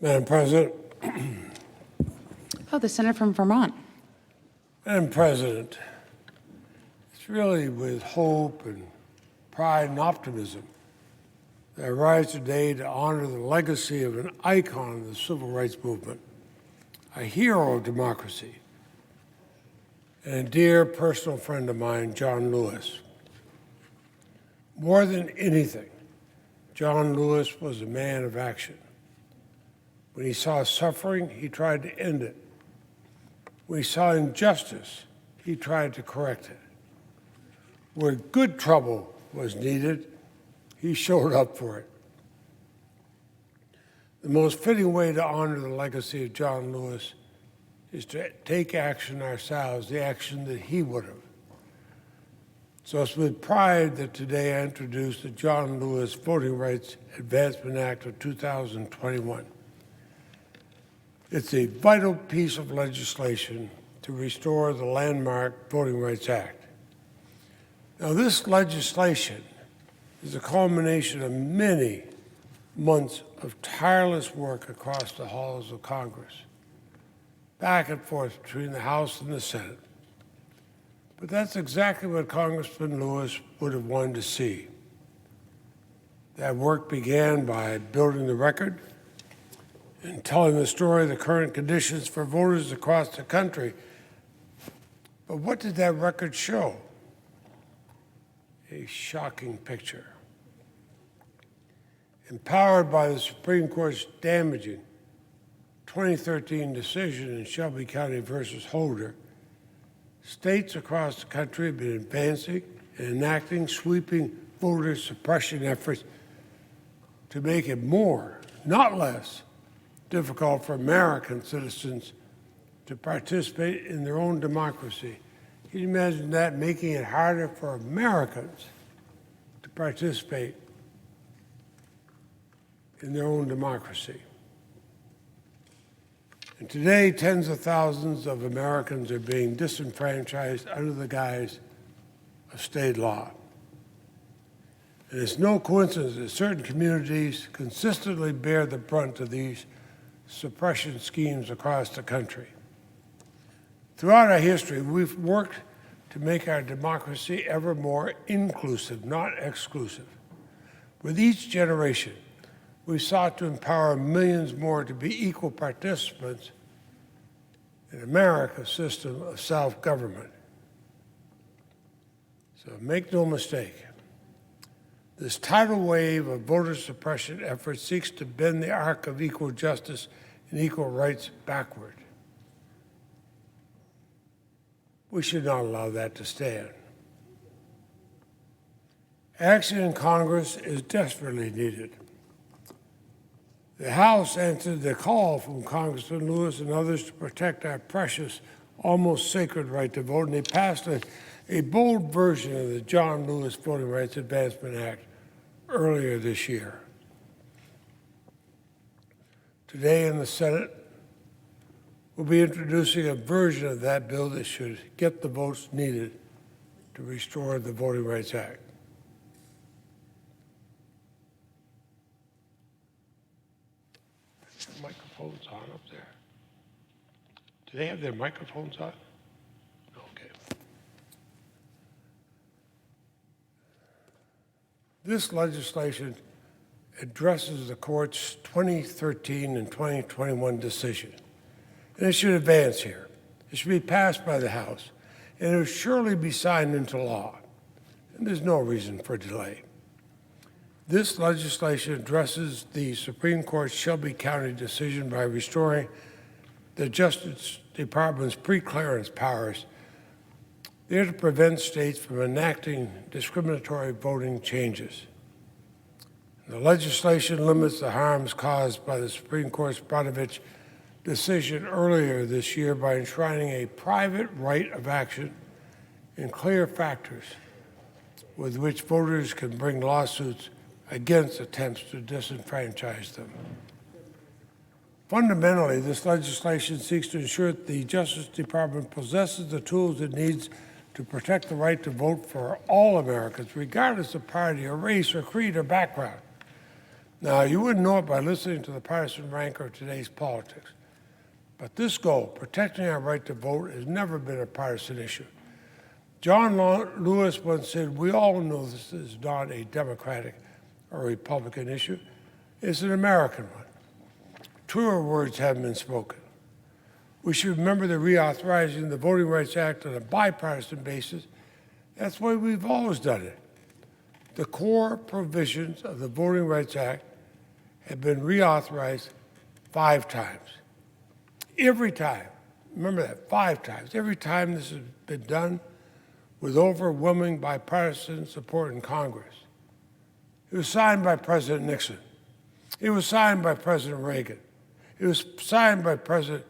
Madam President, Oh, the senator from Vermont. Madam President, it's really with hope and pride and optimism that I rise today to honor the legacy of an icon of the civil rights movement, a hero of democracy, and a dear personal friend of mine, John Lewis. More than anything, John Lewis was a man of action. When he saw suffering, he tried to end it. When he saw injustice, he tried to correct it. Where good trouble was needed, he showed up for it. The most fitting way to honor the legacy of John Lewis is to take action ourselves, the action that he would have. So it's with pride that today I introduce the John Lewis Voting Rights Advancement Act of 2021. It's a vital piece of legislation to restore the landmark Voting Rights Act. Now, this legislation is a culmination of many months of tireless work across the halls of Congress, back and forth between the House and the Senate. But that's exactly what Congressman Lewis would have wanted to see. That work began by building the record and telling the story of the current conditions for voters across the country. But what did that record show? A shocking picture. Empowered by the Supreme Court's damaging 2013 decision in Shelby County versus Holder, states across the country have been advancing and enacting sweeping voter suppression efforts to make it more, not less, difficult for American citizens to participate in their own democracy. Can you imagine that, making it harder for Americans to participate in their own democracy? And today, tens of thousands of Americans are being disenfranchised under the guise of state law. And it's no coincidence that certain communities consistently bear the brunt of these suppression schemes across the country. Throughout our history, we've worked to make our democracy ever more inclusive, not exclusive. With each generation, we've sought to empower millions more to be equal participants in America's system of self-government. So make no mistake, this tidal wave of voter suppression efforts seeks to bend the arc of equal justice and equal rights backward. We should not allow that to stand. Action in Congress is desperately needed. The House answered the call from Congressman Lewis and others to protect our precious, almost sacred right to vote, and they passed a bold version of the John Lewis Voting Rights Advancement Act earlier this year. Today in the Senate, we'll be introducing a version of that bill that should get the votes needed to restore the Voting Rights Act. Microphones on up there. Do they have their microphones on? Okay. This legislation addresses the court's 2013 and 2021 decision, and it should advance here. It should be passed by the House, and it will surely be signed into law, and there's no reason for delay. This legislation addresses the Supreme Court's Shelby County decision by restoring the Justice Department's pre-clearance powers there to prevent states from enacting discriminatory voting changes. The legislation limits the harms caused by the Supreme Court's Brodovich decision earlier this year by enshrining a private right of action and clear factors with which voters can bring lawsuits against attempts to disenfranchise them. Fundamentally, this legislation seeks to ensure that the Justice Department possesses the tools it needs to protect the right to vote for all Americans, regardless of party or race or creed or background. Now, you wouldn't know it by listening to the partisan rancor of today's politics, but this goal, protecting our right to vote, has never been a partisan issue. John Lewis once said, "We all know this is not a Democratic or Republican issue. It's an American one." Truer words haven't been spoken. We should remember that reauthorizing the Voting Rights Act on a bipartisan basis, that's the way we've always done it. The core provisions of the Voting Rights Act have been reauthorized 5 times. Every time, remember that, 5 times. Every time this has been done with overwhelming bipartisan support in Congress. It was signed by President Nixon. It was signed by President Reagan. It was signed by President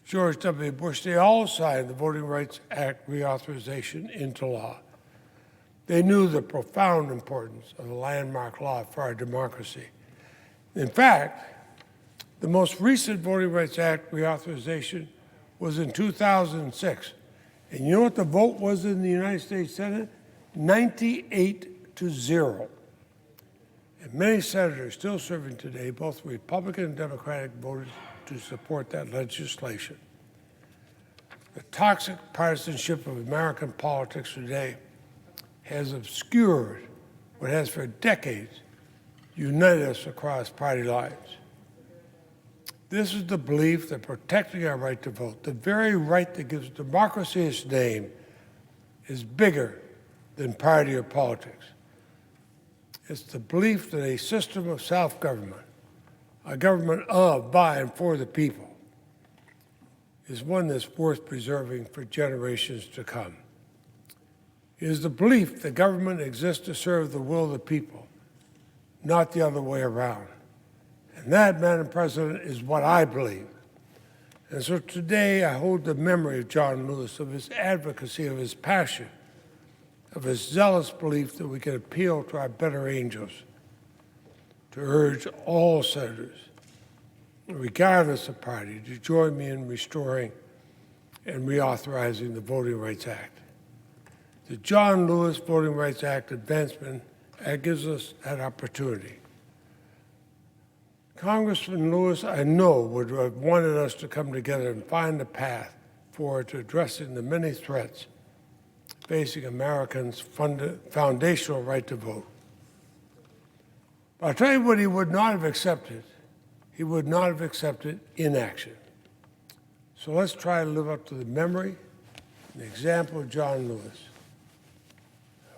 George W. Bush. They all signed the Voting Rights Act reauthorization into law. They knew the profound importance of the landmark law for our democracy. In fact, the most recent Voting Rights Act reauthorization was in 2006. And you know what the vote was in the United States Senate? 98-0. And many senators still serving today, both Republican and Democratic, voted to support that legislation. The toxic partisanship of American politics today has obscured what has for decades united us across party lines. This is the belief that protecting our right to vote, the very right that gives democracy its name, is bigger than party or politics. It's the belief that a system of self-government, a government of, by, and for the people, is one that's worth preserving for generations to come. It is the belief that government exists to serve the will of the people, not the other way around. And that, Madam President, is what I believe. And so today I hold the memory of John Lewis, of his advocacy, of his passion, of his zealous belief that we can appeal to our better angels to urge all senators, regardless of party, to join me in restoring and reauthorizing the Voting Rights Act. The John Lewis Voting Rights Act advancement gives us that opportunity. Congressman Lewis, I know, would have wanted us to come together and find a path forward to addressing the many threats facing Americans' foundational right to vote. But I'll tell you what he would not have accepted. He would not have accepted inaction. So let's try to live up to the memory and the example of John Lewis,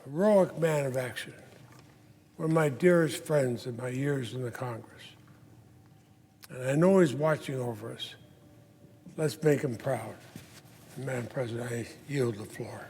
a heroic man of action, one of my dearest friends in my years in the Congress. And I know he's watching over us. Let's make him proud. Madam President, I yield the floor.